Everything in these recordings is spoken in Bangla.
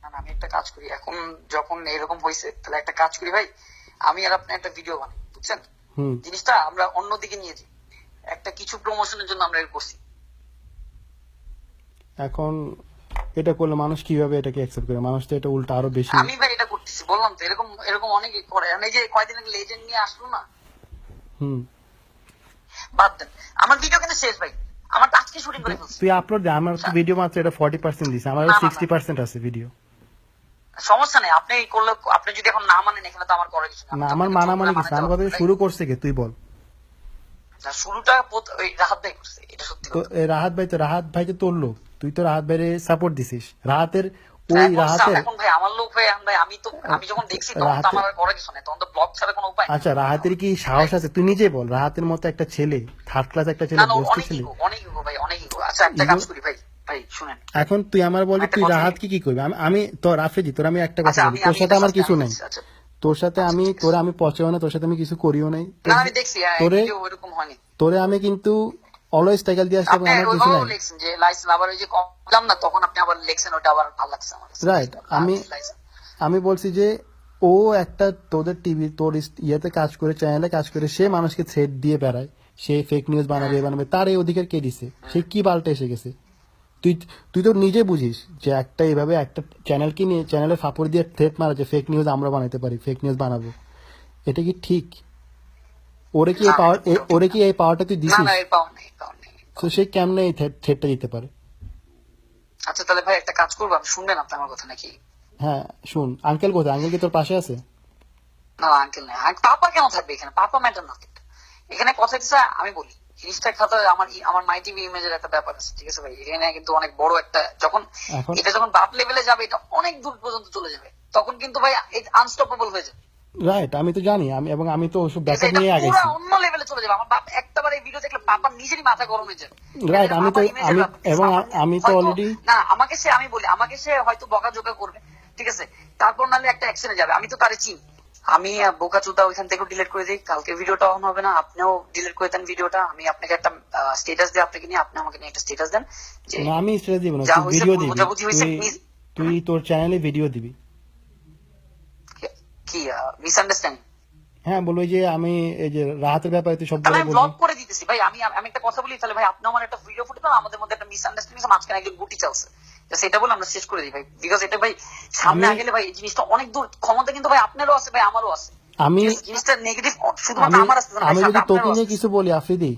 না না, আমি একটা কাজ করি এখন, যখন এরকম হয়েছে তাহলে একটা কাজ করি ভাই, আমি আর আপনি একটা ভিডিও বানাই, বুঝছেন? জিনিসটা আমরা অন্যদিকে নিয়ে যাই, একটা কিছু প্রমোশনের জন্য আমরা এটা করছি। এখন এটা করলে মানুষ কিভাবে এটাকে অ্যাকসেপ্ট করে? মানুষ তো এটা উল্টা আরো বেশি। আমি ভাই এটা করতেছি, বললাম তো, এরকম এরকম অনেকে করে। আর এই যে কয়দিন আগে লেজেন্ড নিয়ে আসলো না, বাদ দেন, আমার ভিডিও কিন্তু শেষ ভাই, আমার তো আজকে শুটিং করে ফেলছি। তুই আপলোড দে, আমার তো ভিডিও মাত্র এটা 40% দিছে, আমার না, না, না। 60% আছে ভিডিও। সমস্যা নেই, আপনি করলে, আপনি যদি এখন না মানেন এখানে তো আমার করার কিছু না, আমার মানামানি কিছু না, আমার কথা শুরু করছে কে তুই বল। শুরুটা ওই রাহাত ভাই করছে, এটা সত্যি তো কথা। রাহাত ভাই তো তোর লোক, তুই তো রাহাত ভাইরে সাপোর্ট দিছিস। রাহাতের ওই রাহাতের এখন ভাই আমার লোক ভাই, ভাই আমি যখন দেখছি তখন তো আমার আর করার কিছু নেই, তখন তো ব্লগ ছাড়া কোনো উপায় নেই। আচ্ছা, রাহাতের কি সাহস আছে? তুই নিজে বল, রাহাতের মতো একটা ছেলে, থার্ড ক্লাস একটা ছেলে, না না, বস্তু অনেক ছেলে। ইগো, অনেক ইগো ভাই, অনেক ইগো। আচ্ছা একটা কাজ করি ভাই, ভাই শুনেন, এখন তুই আমার বলবি একটা তুই কথা রাহাত কি করবি? আমি তোর রাফেজি, তোর আমি একটা কথা আচ্ছা বলি, তোর সাথে আমার কিছু নাই। আচ্ছা তোর সাথে আমি, ঠিক আছে। তোরা আমি পচেও না, তোর সাথে আমি কিছু করিও নাই। না আমি দেখছি তোরে ভিডিও ওইরকম হয়নি। তোরে আমি কিন্তু অলওয়েজ টাইগাল দিয়ে আসলে আপনি আমার কিছু ওইভাবেও নাই। লিখছেন যে লাইসেন্স, আবার ওই যে কমলাম না তখন আপনি আবার লিখছেন, ওটা আবার ভালো লাগছে আমার কাছে। রাইট, আমি বলছি যে ও একটা তোদের টিভি, তোর ইয়েতে কাজ করে, চ্যানেলে কাজ করে, সে মানুষকে থ্রেট দিয়ে বেড়ায়, সে ফেক নিউজ বানাবে বানাবে, তার এই অধিকার কে দিছে? সে কি পাল্টে এসে গেছে? তুই তুই তো নিজে বুঝিস যে একটা এইভাবে একটা চ্যানেলকে নিয়ে, চ্যানেলে ফাপড় দিয়ে থ্রেট মারা, যে ফেক নিউজ আমরা বানাতে পারি, ফেক নিউজ বানাবো, এটা কি ঠিক? ওরে কি এই পাওয়ার, ওরে কি এই পাওয়ারটা তুই না দিছিস? না, এর পাওয়ার নেই, পাওয়ার নেই। তো সে কেমনে এই থ্রেটটা দিতে পারে? আচ্ছা তাহলে ভাই একটা কাজ করবো, আপনি শুনবেন আপনি আমার কথা নাকি? হ্যাঁ শুন, আঙ্কেল কোথায়? আঙ্কেল কি তোর পাশে আছে? না আঙ্কেল নাই, পাপা কেন থাকবে এখানে? পাপা ম্যাটার না কিন্তু। এখানে কথা হচ্ছে, আমি বলি জিনিসটা খাতা, আমার মাই টিভি ইমেজের একটা ব্যাপার আছে, ঠিক আছে ভাই? এখানে কিন্তু অনেক বড় একটা, যখন এখন এটা যখন বাপ লেভেলে যাবে, এটা অনেক দূর পর্যন্ত চলে যাবে, তখন কিন্তু ভাই আনস্টপেবল হয়ে যাবে। রাইট, আমি তো জানি, এবং আমি তো ওসব ঠিক আছে, ব্যাকআপ এটা নিয়ে পুরো আগেছি। অন্য লেভেলে চলে যাবে। আমার বাপ একটাবার এই ভিডিও দেখলে পাপার নিজেরই মাথা গরম হয়ে যাবে। রাইট, এটা আমি তো পাপার ইমেজের ব্যাপার। এবং আমি তো হয়তো অলরেডি, না, আমি বলি আমাকে সে হয়তো বকাঝকা করবে, ঠিক আছে, তারপর নাহলে একটা অ্যাকশনে যাবে, আমি তো তারে চিনি। আমি বোকাচোদা ওইখান থেকে ডিলিট করে দিই, কালকে ভিডিওটা অন হবে না, আপনিও ডিলিট করে দেন ভিডিওটা, আমি আপনাকে একটা স্ট্যাটাস দিই, আপনাকে নিয়ে, আপনি আমাকে নিয়ে একটা স্ট্যাটাস দেন যে না আমি স্ট্রেস দিব না, যা তুই হয়েছে ভিডিও ভুল দিবি, বোঝাবুঝি হয়েছে, তুই তোর চ্যানেলে ভিডিও দিবি। কি মিসআন্ডারস্ট্যান্ডিং। হ্যাঁ বলবি যে আমি এই যে রাহাতের ব্যাপারে তুই তাহলে সবগুলো আমি বলবি। ব্লক করে দিতেছি ভাই। আমি একটা কথা বলি তাহলে ভাই, আপনি আমার একটা ভিডিও ফুটে দাও, আমাদের মধ্যে একটা মিসআন্ডারস্ট্যান্ডিং, মাঝখানে একজন গুটি চালছে, সেটা বলে আমরা শেষ করে দিই ভাই। বিকজ এটা ভাই সামনে আমি আগেলে ভাই এই জিনিসটা অনেক দূর, ক্ষমতা কিন্তু ভাই আপনারও আছে ভাই, আমারও আছে। আমি জিনিসটা নেগেটিভ শুধুমাত্র আমার আছে না ভাই, আমি যদি সাথে তোকে আপনারও নিয়ে আছে। কিছু বলি আফ্রিদি,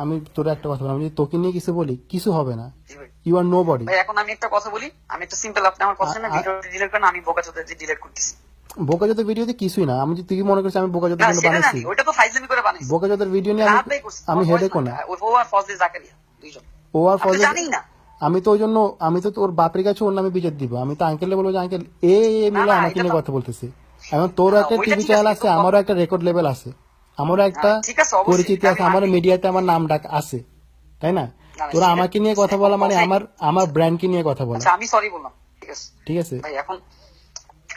আমি তোর একটা কথা বলি, আমি যদি তোকে নিয়ে কিছু বলি, কিছু হবে না, জি ভাই। You are nobody. ভাই এখন আমি একটা কথা বলি, আমি একটা সিম্পল, আপনি আমার কথা শুনে ভিডিও ডিলিট করেন, আমি বোকাচোদা ডিলিট করতেছি। বোকাজোদের ভিডিওতে কিছুই না, আমি যে তুই কি মনে করছিস আমি বোকাজোদের না জন্য সেটা বানাইছি? জানি, ওইটা তো ফাইজলামি করে বানাইছি। বোকাজোদের ভিডিও নিয়ে রাত ভাই করছে, আমি হেডে কোনা, ও আর ফজলে জাকারিয়া দুইজন, ও আর আপনি ফজল, জানি না। আমি তো ওই জন্য, আমি তো তোর বাপের কাছে ওর নামে বিচার দিব, আমি তো আঙ্কেলে বলবো যে আঙ্কেল এ মিলে না, আমাকে এটা নিয়ে তো- কথা বলতেছি। এখন তোরও না, একটা ওইটা টিভি ঠিক চ্যানেল আছে, আছে, কিন্তু আমারও একটা রেকর্ড লেভেল আছে, আমারও একটা ঠিক আছে, অবশ্যই পরিচিতি এটা আছে, আমি আমার মানি। মিডিয়াতে আমার নাম ডাক আছে, তাই না? না, না, তোরা সেটা- আমাকে নিয়ে কথা বলা মানে আমার ব্র্যান্ডকে নিয়ে কথা বলা, আচ্ছা আমি সরি বললাম, ঠিক আছে ঠিক আছে? ভাই। এখন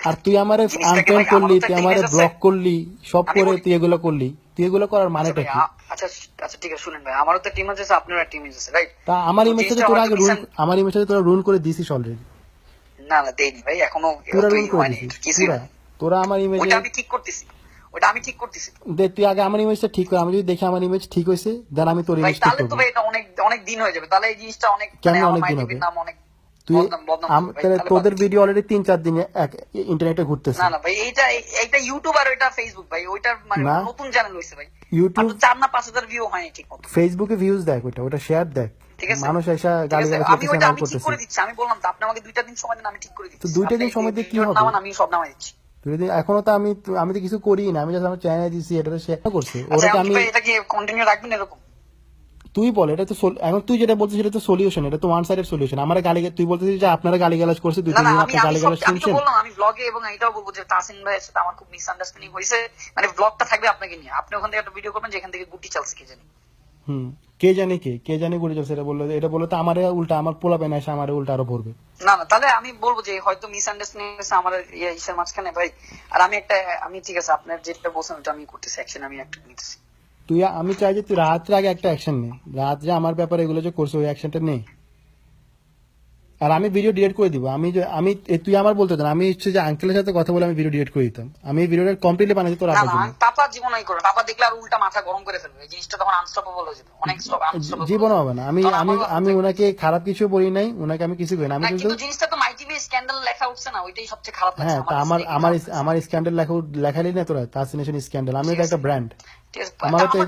আর তুই আমারে জিনিসটাকে আনফ্রেন্ড ভাই, করলি, আমারও তো তুই একটা আমারে image আছে। ব্লক করলি, সব আমি করে বলি- তুই এগুলো করলি, তুই এগুলো করার আচ্ছা মানেটা ভাই, কি? আচ্ছা আচ্ছা ঠিক আছে, শুনেন ভাই, আমারও তো টিম আছে, আপনারও টিম আছে, রাইট? তা আমার ইমেজটা তোরা আগে আমার ইমেজটা তোরা রুল করে দিছিস অলরেডি, না না দেইনি ভাই, এখনো পুরা রুল তৈরি করে হয়নি, দিছিস কিছুই পুরা। হয়নি। তোরা আমার ইমেজে ওইটা আমি ঠিক করতেছি, ওইটা আমি ঠিক করতেছি তো। দে, তুই আগে আমার ইমেজটা ঠিক কর, আমি যদি দেখি আমার ইমেজ ঠিক হয়েছে দেন আমি তোর ভাই ইমেজ ঠিক তাহলে তো করবো। ভাই এটা অনেক অনেক দিন হয়ে যাবে, তাহলে এই জিনিসটা অনেক, কেমনে আমার অনেক মাই দিন টিভির হবে? নাম অনেক তুই বদনাম হবে ভাই, তাহলে তোদের বাদ। ভিডিও অলরেডি 3-4 দিন ইন্টারনেটে ঘুরতেছে। না না ভাই, এইটা ইউটিউব আর ওইটা ফেসবুক ভাই, ওইটার মানে না। নতুন চ্যানেল হয়েছে ভাই, ইউটিউব, মাত্র 4,000 না 5,000 ভিউ হয়নি ঠিক মতো, ফেসবুকে ভিউজ দেখ, ওটা শেয়ার দেখ, ঠিক আছে? মানুষ এসা ঠিক গালি আছে, গালাজ আমি করতেছে, ওইটা নাম আমি ঠিক করতেছে। করে দিচ্ছি, আমি বললাম তো আপনি আমাকে 2টা দিন সময় দেন, আমি ঠিক করে তো দিচ্ছি। 2টা আপনি দিন সময় দিয়ে কি ভিডিওর হবে? নামান, আমি সব নামাই দিচ্ছি। তুই যদি এখনো তো আমি তো কিছু করি না, আমি জাস্ট আমার চ্যানেলে দিছি, এটা তো শেয়ার করছে আচ্ছা ওরা। আমি এটা কি কন্টিনিউ রাখবেন এরকম? তুই বল, এটা তো এখন তুই যেটা বলছিস সেটা তো সলিউশন, এটা তো ওয়ান সাইডেড সলিউশন। আমার তুই বলতেছিস যে আপনারা গালিগালাজ করছে, না না, 2-3 দিন আমি আপনার আমি গালিগালাজ আমি তো শুনছেন। বললাম, আমি ব্লগে এবং এটাও বলবো যে তাসিন ভাইয়ের সাথে আমার খুব মিসআন্ডারস্ট্যান্ডিং হয়েছে, মানে ব্লগটা থাকবে আপনাকে নিয়ে, আপনি ওখান থেকে একটা ভিডিও করবেন যেখান থেকে গুটি চালছে কে জানি। কে জানে কে জানে গুলি চলছে, এটা বললো তো আমারে উল্টা, আমার পোলা পেনা এসে আমার উল্টা আরো ভরবে। না না, তাহলে আমি বলবো যে হয়তো মিসআন্ডারস্ট্যান্ডিং হয়েছে আমার ইসের মাঝখানে ভাই। আর আমি ঠিক আছে, আপনার যেটা বলছেন ওটা আমি করতেছি, অ্যাকশন আমি একটা নিতেছি। আমি চাই যে তুই রাত্রে আগে একটা অ্যাকশন নে, রাত্রে আমার ব্যাপারে এগুলো যে করছে ওই অ্যাকশনটা নেই। আর আমি ভিডিও ডিলিট করে দিব। তুই আমার বলতে না, আমি হচ্ছে যে আঙ্কেলের সাথে কথা বলে আমি ভিডিও ডিলিট করে দিতাম। আমি এই ভিডিওটা কমপ্লিটলি বানাইছি তোর না আব্বার না জন্য। পাপা জীবনই করে, পাপা দেখলে আর উল্টা মাথা গরম করে ফেলবে, এই জিনিসটা তখন আনস্টপেবল হয়ে যাবে, অনেক আনস্টপেবল জীবন হবে না। আমি আমি আমি ওনাকে খারাপ কিছু বলি নাই, ওনাকে আমি কিছু করি না। আমি না, কিন্তু কিন্তু জিনিসটা তো মাই টিভি স্ক্যান্ডাল লেখা উঠছে না, ওইটাই সবচেয়ে খারাপ লাগছে হ্যাঁ, তা আমার কাছে, আমার দেখে খারাপ লাগছে। আমার স্ক্যান্ডাল লেখালি না তোরা, তাসিনেশন স্ক্যান্ডাল। আমি তো একটা ব্র্যান্ড। ঠিক আছে, আমারও তো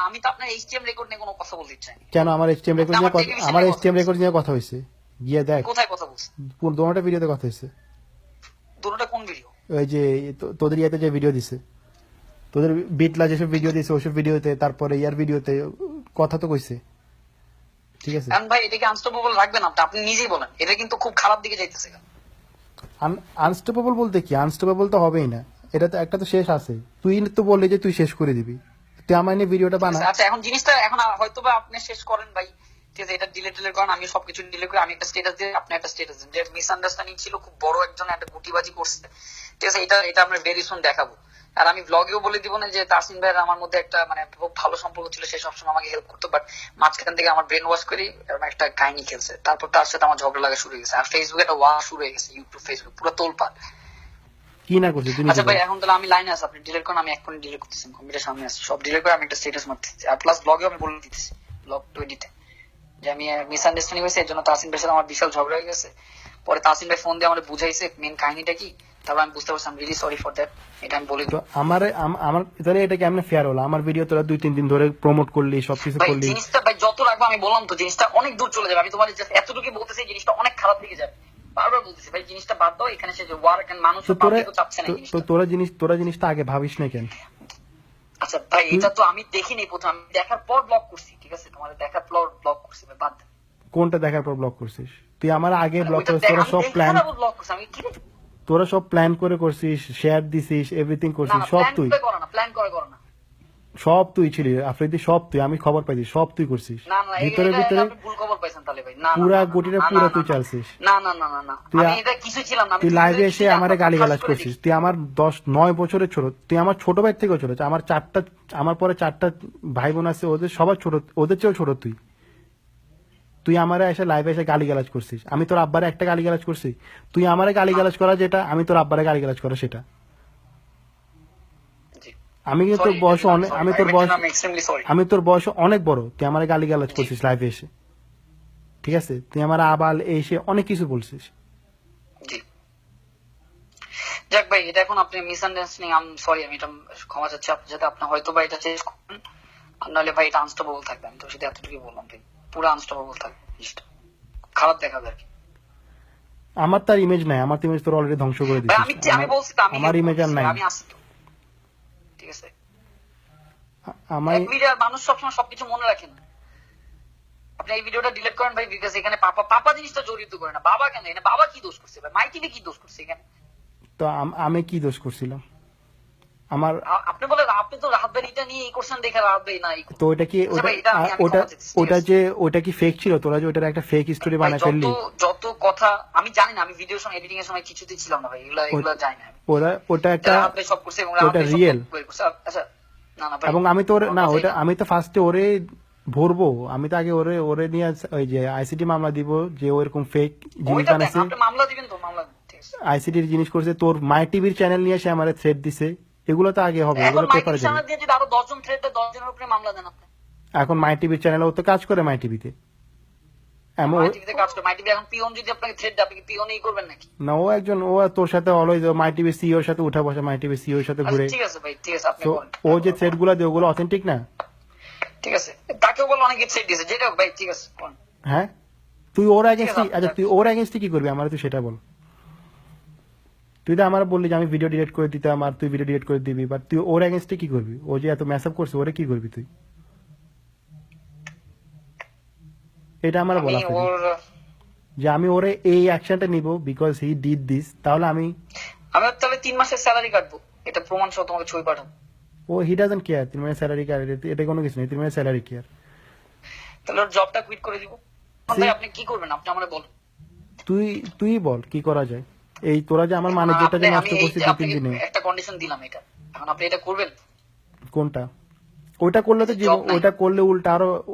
আমি তো আপনার এইচটিএম রেকর্ড নিয়ে কোনো কথা বলতে চাই না। কেন আমার এইচটিএম রেকর্ড নিয়ে আমার এইচটিএম রেকর্ড নিয়ে কথা হয়েছে, গিয়ে দেখ কোথায় কথা বলছেন? দুটোটা ভিডিওতে কথা হয়েছে। দুটোটা কোন ভিডিও? ওই যে তোদের ইয়াতে যে ভিডিও দিছে, তোদের বিটলা যেসব ভিডিও দিছে ওইসব ভিডিওতে, তারপরে ইয়ার ভিডিওতে কথা তো কইছে। ঠিক আছে, কারণ ভাই এটাকে আনস্টপেবল রাখবেন আপনি, আপনি নিজেই বলেন, এটা কিন্তু খুব খারাপ দিকে যাইতেছে। আনস্টপেবল বলতে কি? আনস্টপেবল তো হবেই না, এটা তো একটা তো শেষ আছে। তুই তো বললি যে তুই শেষ করে দিবি, তুই আমার নিয়ে ভিডিওটা বানা। আচ্ছা এখন জিনিসটা এখন হয়তো বা আপনি শেষ করেন ভাই, ঠিক আছে, এটা ডিলিট করেন, আমি সবকিছু ডিলিট করে আমি একটা স্ট্যাটাস দিই, আপনি একটা স্ট্যাটাস দিন, যে মিসআন্ডারস্ট্যান্ডিং ছিল, খুব বড় একজন একটা গুটিবাজি করছে, ঠিক আছে, এটা আমরা ভেরি সুন দেখাবো। আর আমি ব্লগেও বলে দিব না যে তাসিন ভাইয়ের আমার মধ্যে একটা মানে খুব ভালো সম্পর্ক ছিল, সে সবসময় আমাকে হেল্প করতো, বাট মাঝখান থেকে আমার ব্রেন ওয়াশ করি এরকম একটা কাহিনী খেলছে, তারপর তার সাথে আমার ঝগড়া লাগা শুরু হয়ে গেছে, আর ফেসবুকে একটা ওয়া শুরু হয়ে গেছে, ইউটিউব ফেসবুক পুরো তোলপাড়। কি না করছিস তুই? আচ্ছা ভাই এখন তাহলে আমি লাইনে আছি, আপনি ডিলিট করেন, আমি এক্ষুনি ডিলিট করতেছি, কম্পিউটার সামনে আছি, সব ডিলিট করে আমি একটা স্ট্যাটাস মারতেছি, আর প্লাস ব্লগেও আমি বলে দিতেছি, ব্লগ 20-তে, যে আমি মিসআন্ডারস্ট্যান্ডিং হয়েছে, এর জন্য তাসিন ভাইয়ের সাথে আমার বিশাল ঝগড়া হয়ে গেছে। পরে তাসিন ভাই ফোন দিয়ে আমার বুঝাইছে মেন কাহিনীটা কি, তারপর আমি বুঝতে পারছি, আমি রিয়েলি সরি ফর দ্যাট, এটা আমি বলে তো আমার তাহলে এটা কেমনে ফেয়ার হলো? আমার ভিডিও তোরা 2-3 দিন ধরে প্রমোট করলি, সবকিছু ভাই করলি। জিনিসটা ভাই যত রাখবো, আমি বললাম তো জিনিসটা অনেক দূর চলে যাবে, আমি তোমার জাস্ট এতটুকু বলতেছি, জিনিসটা অনেক খারাপ দিকে যাবে, বারবার বলতেছি ভাই জিনিসটা বাদ দাও, এখানে সে ওয়ার কেন মানুষ তো তোরা পাবলিকও চাচ্ছে না এই জিনিসটা। তোরা জিনিসটা আগে ভাবিস না কেন? আচ্ছা ভাই এটা তো আমি দেখিনি প্রথম, আমি দেখার পর ব্লক করছি, ঠিক আছে, তোমার দেখার পর ব্লক করছি ভাই, বাদ দাও। কোনটা দেখার পর ব্লক করছিস? তুই আমার আগে ব্লক ওইটা করছিস। তোরা আমি সব প্ল্যান দেখার পর ব্লক করছি, আমি কি প্ল্যান করে করছিস, শেয়ার দিছিস, এভরিথিং না করছিস, না সব প্ল্যান তুই। করে না, প্ল্যান করে না, সব তুই ছিলি আফ্রিদি, সব তুই। আমি খবর পাইছি, সব তুই করছিস। না না ভিতরে এটা ভিতরে আপনি ভুল খবর পাইছেন তাহলে ভাই, না পুরা গটিটা পুরা তুই চালছিস। না না না না না তুই আমি এটা কিছু ছিলাম না, আমি তুই লাইভে এসে আমারে গালিগালাজ করে করছিস। তুই আমার 10-9 বছরের ছোট, তুই আমার ছোট ভাই থেকেও ছোট। আমার পরে 4টা ভাই বোন আছে, ওদের সবার ছোট, ওদের চেয়েও ছোট তুই। তুই আমারে এসে লাইভে এসে গালিগালাজ করছিস। আমি তোর আব্বারে একটা গালিগালাজ করছি? তুই আমারে গালিগালাজ করা যেটা, আমি তোর আব্বারে গালিগালাজ করা সেটা। জি। আমি কিন্তু তোর Sorry, বয়স I'm অনেক, sorry, আমি ভাই, তোর এর বয়স জন্য আমি extremely sorry। আমি তোর বয়স অনেক বড়। তুই আমারে গালিগালাজ করছিস লাইভে এসে, ঠিক আছে? তুই আমার আবাল এসে অনেক কিছু বলছিস। জি যাক ভাই, এটা এখন আপনি মিসআন্ডারস্ট্যান্ডিং, আই এম সরি, আমি এটা ক্ষমা চাচ্ছি আপনার সাথে, আপনি হয়তো বা এটা চেঞ্জ করবেন, আর নাহলে ভাই এটা আনস্টপেবল থাকবে, আমি তোর সাথে এতটুকু বললাম ভাই, পুরো আনস্টপেবল থাকবে, জিনিসটা খারাপ দেখাবে আর কি। আমার তার ইমেজ নাই, আমার ইমেজ তোর অলরেডি ধ্বংস করে ভাই দিছিস। আমি বলছি তো, আমি আমার ইমেজ আর নাই। আমি আসি তো, ঠিক আছে, আমার এক ভিডিও মানুষ সবসময় সবকিছু মনে রাখে না। আপনি এই ভিডিওটা ডিলিট করেন ভাই, বিকজ এখানে পাপা জিনিসটা জড়িত করে না, বাবা কেন, এখানে বাবা কি দোষ করছে ভাই, মাই টিভি কি দোষ করছে এখানে? তো আমি কি দোষ করছিলাম? আমার আপনি বলে আপনি তো রাহাত ভাই এটা নিয়ে এই করছেন দেখে রাহাত ভাই না তো ওটা কি আচ্ছা ভাই, এটা আমি ওটা ক্ষমা চাচ্ছি, ঠিক ওটা আছে। যে ওটা কি ফেক ছিল? তোরা যে ওটার একটা ফেক স্টোরি ভাই, বানায় ফেললি? যত কথা আমি জানি না, আমি ভিডিওর সময় এডিটিং এর সময় কিছুতেই ছিলাম না ভাই, এগুলা জানি না আমি। ওটা একটা রাহাত ভাই সব করছে এবং রাহাত ওটা ভাই সব রিয়েল। বের করছে। আচ্ছা না না ভাই, এবং আমি তো না, আমার ওটা কথাই আমি তো ফার্স্টে ওরে ভরবো। আমি তো আগে ওরে নিয়ে ওই যে আইসিটি মামলা দিব, যে ওরকম ফেক জিনিস ওইটা দেন, বানাইছে, আপনি মামলা দিবেন তো, মামলা দিন, ঠিক আছে। আইসিটির জিনিস করছে, তোর মাই টিভির চ্যানেল নিয়ে এসে আমার থ্রেড দিছে। এগুলো তো আগে হবে, এখন এগুলো পেপারে মাইক্রো যাবে। চ্যানেল দিয়ে যদি আরো 10 জন থ্রেড দেয়, 10 জনের উপরে মামলা দেন আপনি। এখন মাই টিভির চ্যানেল, ও তো কাজ করে মাই টিভিতে। এমন মাই টিভিতে কাজ করে, মাই টিভি এখন পিওন যদি আপনাকে থ্রেড দেয়, আপনি কি পিওনই করবেন নাকি? না, ও একজন, ও তোর সাথে অলওয়েজ মাই টিভি সিইওর সাথে উঠা বসা, মাই টিভি সিইওর সাথে আচ্ছা ঘুরে। ঠিক আছে ভাই, ঠিক আছে, আপনি তো বলেন। ও যে থ্রেড গুলা দেয় ওগুলো অথেন্টিক না? ঠিক আছে, তাকেও বলে অনেকে থ্রেড দিয়েছে, যেটা হোক ভাই, ঠিক আছে বলেন। হ্যাঁ, তুই ওর ঠিক এগেনস্টে, আছে, আচ্ছা তুই ওর এগেনস্টে কি করবি আমার, তুই সেটা বল। তুই তো আমার বললি যে আমি ভিডিও ডিলিট করে দিতাম, আর তুই ভিডিও ডিলিট করে দিবি, বাট তুই ওর এগেনস্টে কি করবি? ও যে এত মেসআপ করছে, ওরে কি করবি তুই? এটা আমার বলা আমি ওর যে আমি ওরে এই অ্যাকশনটা নিব বিকজ হি ডিড দিস, তাহলে আমি তাহলে 3 মাসের স্যালারি কাটবো, এটা প্রমাণ সহ তোমাকে ছবি পাঠাবো। ও হি ডাজন্ট কেয়ার 3 মাসের স্যালারি কেয়ার, এটা কোনো কিছু নেই। 3 মাসের স্যালারি কেয়ার, তাহলে ওর জবটা কুইট করে দিব। ভাই আপনি কি করবেন, আপনি আমাকে বলুন। তুই বল কি করা যায়। এই তোরা যে আমার ম্যানেজারটা যে নষ্ট আমি করছিস এই যে 2-3 আপনাকে দিনে। একটা কন্ডিশন দিলাম, এটা এখন আপনি এটা করবেন। কোনটা? ওইটা করলে তো job নাই। ওইটা করলে উল্টা আরো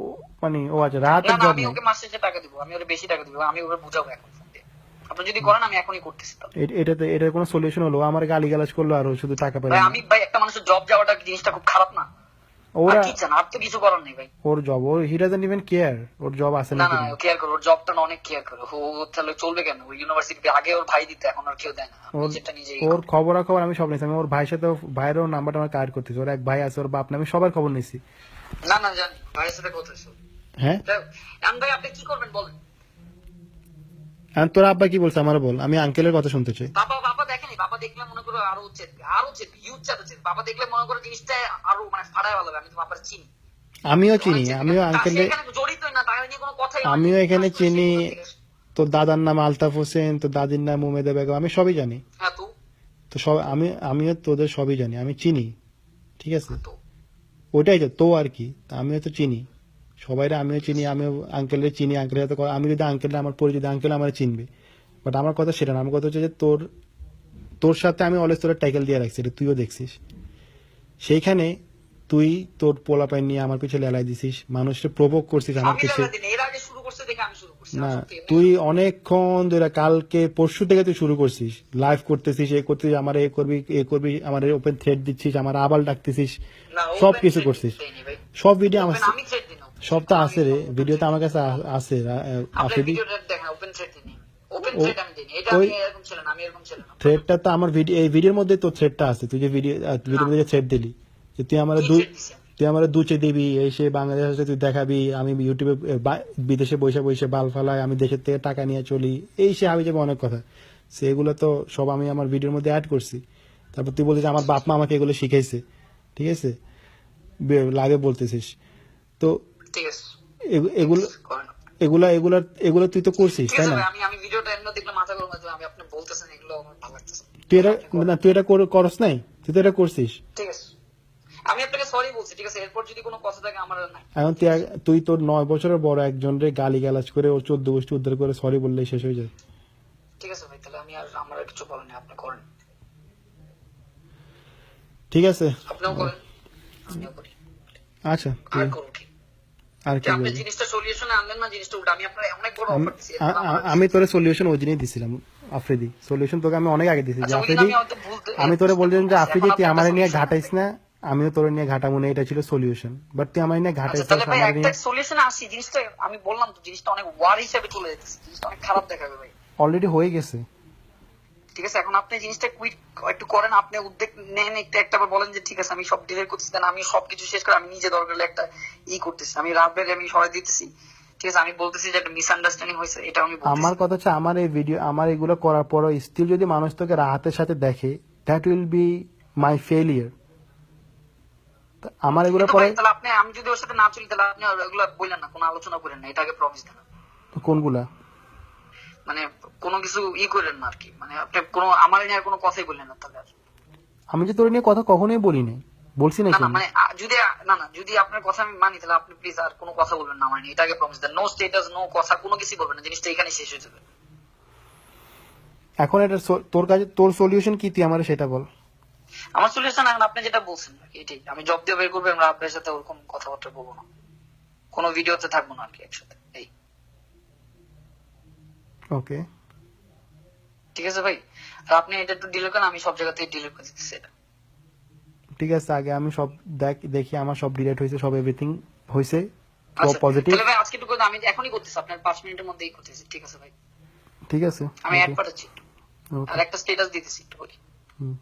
মানে ও আছে রাতের না জব আমি নেই। ওকে মাস শেষে টাকা দিব, আমি ওকে বেশি টাকা দিব, আমি ওকে বুঝাবো এখন ফোন দিয়ে। আপনি যদি করেন আমি এখনই করতেছি তাহলে। এটাতে এটার কোনো সলিউশন হলো? আমার গালিগালাজ করলো আর ও শুধু টাকা পেল ভাই না। আমি ভাই একটা মানুষের জব যাওয়াটা জিনিসটা খুব খারাপ না? আর ওরা কি চান? আর তো কিছু করার নেই ভাই। ওর job, or he doesn't even care ওর জব আছে না নাকি না না। কেয়ার করো, ওর জবটা না অনেক কেয়ার করো। ও তাহলে চলবে কেন? ওই ইউনিভার্সিটি আগে ওর ভাই দিতে, এখন আর কেউ দেয় না, ওর নিজেরটা নিজেই। ওর খবরাখবর আমি সব নিয়েছি। আমি ওর ভাইয়ের সাথে ভাইয়েরও নাম্বারটা আমার কার্ড করতেছি। ওর এক ভাই আছে, ওর বাপ নামে সবার খবর নিয়েছি। না না জানি ভাইয়ের সাথে কথা ছিল। হ্যাঁ, এখন ভাই আপনি কি করবেন বলেন? আর তোর আব্বা কি বলছে আমার বল, আমি আঙ্কেলের কথা শুনতে চাই। বাবা দেখেনি, বাবা দেখলে মনে করো আরো ইউথ চাচ্ছে। বাবা দেখলে মনে করো জিনিসটা আরো মানে ফাড়ায় ভালো হবে। আমি তো বাবার চিনি, আমিও চিনি, আমিও আঙ্কেলে, জড়িতই না, তাহলে নিয়ে কোনো কথাই হয় না। আমিও এখানে আসলে চিনি। সেগুলো থেকে- তোর দাদার নাম আলতাফ হোসেন, তোর দাদির নাম উমেদা বেগম, আমি সবই জানি। হ্যাঁ তো তো সব আমিও তোদের সবই জানি, আমি চিনি, ঠিক আছে। তো ওটাই তো আর কি, তা আমিও তো চিনি সবাইরা, আমিও চিনি, আমিও আঙ্কেলের চিনি। আঙ্কেলের সাথে আমি যদি আঙ্কেল আমার পরিচিত, আঙ্কেল আমার চিনবে। বাট আমার কথা সেটা না, আমার কথা হচ্ছে যে তোর সাথে আমি অলওয়েজ তোর ট্যাকেল দিয়ে রাখছি, এটা তুইও দেখছিস। সেইখানে তুই তোর পোলাপাই নিয়ে আমার পিছনে লেলাই দিছিস, মানুষকে প্রভোগ করছিস আমার আমি পিছে। লাগাতে নেই, এর আগে শুরু করছে দেখে আমি শুরু করছি না, সত্যি। তুই অনেকক্ষণ ধরে কালকে পরশু থেকে তুই শুরু করছিস, লাইভ করতেছিস, এ করতেছিস, আমার এ করবি, আমার ওপেন থ্রেড দিচ্ছিস, আমার আবাল ডাকতেছিস, না, সব open কিছু thread করছিস। দেইনি ভাই। সব ভিডিও আমার, Open আমি thread দিই না। সব তো আছে রে, ভিডিও তো আমার কাছে আছে। আপনার আফ্রিদি ভিডিওটা দেখেন, ওপেন থ্রেড দিইনি। ওপেন ও- থ্রেড আমি দিইনি। এটা ওই- আমি এরকম ছিল না, আমি এরকম ছিল না। থ্রেডটা তো আমার ভিডিও, এই ভিডিওর মধ্যে তোর থ্রেডটা আছে। তুই যে ভিডিওর মধ্যে থ্রেড দিলি যে তুই আমার কি thread দিছি আমি? তুই আমার দুচে দিবি, এসে বাংলাদেশে তুই দেখাবি আমি ইউটিউবে বিদেশে বসে বসে বাল ফালাই, আমি দেশের থেকে টাকা নিয়ে চলি, এই সে হাবি যাবে অনেক কথা। সেগুলো তো সব আমি আমার ভিডিওর মধ্যে অ্যাড করছি। তারপর তুই বলছিস আমার বাপ মা আমাকে এগুলো শিখাইছে, ঠিক আছে, লাইভে বলতেছিস। তো ঠিক আছে, এগুলো করেন। এগুলা এগুলা এগুলো তুই তো করছিস, ঠিক তাই আছে না? ভাই, আমি ভিডিওটা এমনি দেখলে মাথা গরম হয়ে যাবে। আমি আপনি বলতেছেন এগুলো আমার ভালো লাগতেছে না। তুই এটা না, তুই এটা করস নাই, তুই তো এটা করছিস। ঠিক আছে, আমি আপনাকে সরি বলছি। ঠিক আছে, এরপর যদি কোনো কথা থাকে আমার আর নাই। এখন তুই তোর 9 বছরের বড় একজন রে গালি গালাজ করে ওর 14 গোষ্ঠী উদ্ধার করে সরি বললেই শেষ হয়ে যায়। ঠিক আছে ভাই, তাহলে আমি আর আমার আর কিছু বলেন, আপনি করেন, ঠিক আছে, আপনিও করেন, আমিও করি, আচ্ছা আর তুই করুন। ঠিক আর কি আপনি বলবি? জিনিসটা সলিউশনে আনলেন না, জিনিসটা উল্টা। আমি আপনার অনেক বড় আমি অফার দিছি, এরপর আমার- আমি তোরে সলিউশন ওই দিনই দিছিলাম, আফ্রিদি সলিউশন তোকে আমি অনেক আগে দিছি যে আচ্ছা, ওই দিন আফ্রিদি, আমি হয়তো আমি তোরে বললাম যে এখন আফ্রিদি তুই আপনি আমার একটা নিয়ে solution ঘাটাইস আনবেন। না, আমিও তোর নিয়ে ঘাটাবো না, এটা ছিল সলিউশন। বাট তুই আমার নিয়ে আচ্ছা ঘাটাইছিস তাহলে ভাই আমার একটা নিয়ে। সলিউশনে আসি। জিনিসটা আমি বললাম তো, জিনিসটা অনেক ওয়ার হিসেবে চলে যাচ্ছে, জিনিসটা অনেক খারাপ দেখাবে ভাই। অলরেডি হয়ে গেছে। ঠিক আছে, এখন আপনি জিনিসটা কুইট একটু করেন, আপনি উদ্যোগ নেন, একটা বার বলেন যে ঠিক আছে আমি সব ডিলিট করতেছি, দেন আমি সবকিছু শেষ করে আমি নিজে দরকার হলে একটা করতেছি, আমি রাত বেড়ে আমি সরাই দিতেছি। ঠিক আছে, আমি বলতেছি যে একটা মিসআন্ডারস্ট্যান্ডিং হয়েছে, এটা আমি বলতেছি। আমার কথা হচ্ছে আমার এই ভিডিও, আমার এগুলো করার পরও স্টিল যদি মানুষ তোকে রাহাতের সাথে দেখে, that will be my failure. আমার এগুলো কিন্তু পরে ভাই, তাহলে আপনি, আমি যদি ওর সাথে না চলি তাহলে আপনি ওগুলো বললেন না, কোনো আলোচনা করেন না, এটাকে প্রমিস দেন। কোনগুলা, মানে কোনো কিছু করেন না আর কি, মানে আপনি কোনো আমার নিয়ে আর কোনো কথাই বললেন না তাহলে আর। আমি যে তোর নিয়ে কথা কখনোই বলি নাই, বলছি না নাকি না আমি? মানে যদি আপনার কথা আমি মানি তাহলে আপনি প্লিজ আর কোনো কথা বলবেন না আমার নিয়ে, এটাকে প্রমিস দেন। নো স্ট্যাটাস, নো কথা, কোনো কিছু বলবেন না, জিনিসটা এখানে শেষ হয়ে যাবে। এখন এটা তোর কাছে, তোর সলিউশন কি তুই আমার সেটা বল। আমার সলিউশন এখন আপনি যেটা বলছেন আর কি, এটাই। আমি জব দিয়ে বের করবো, আমরা আপনার সাথে ওরকম কথাবার্তা বলবো না, কোনো ভিডিওতে থাকবো না আর কি একসাথে, এই। ওকে, ঠিক আছে ভাই, আর আপনি এটা একটু ডিলিট করেন, আমি সব জায়গাতে ডিলিট করে দিচ্ছি এটা। ঠিক আছে। আগে আমি সব দেখি আমার সব ডিলেট হয়েছে, সব এভরিথিং হয়েছে আচ্ছা, পজিটিভ। তাহলে ভাই আজকে একটু করে আমি এখনই করতেছি, আপনার 5 মিনিটের মধ্যেই করতেছি। ঠিক আছে ভাই, ঠিক আছে, আমি অ্যাড পাঠাচ্ছি ওকে, আর একটা স্ট্যাটাস দিতেছি একটু বলি। হুম।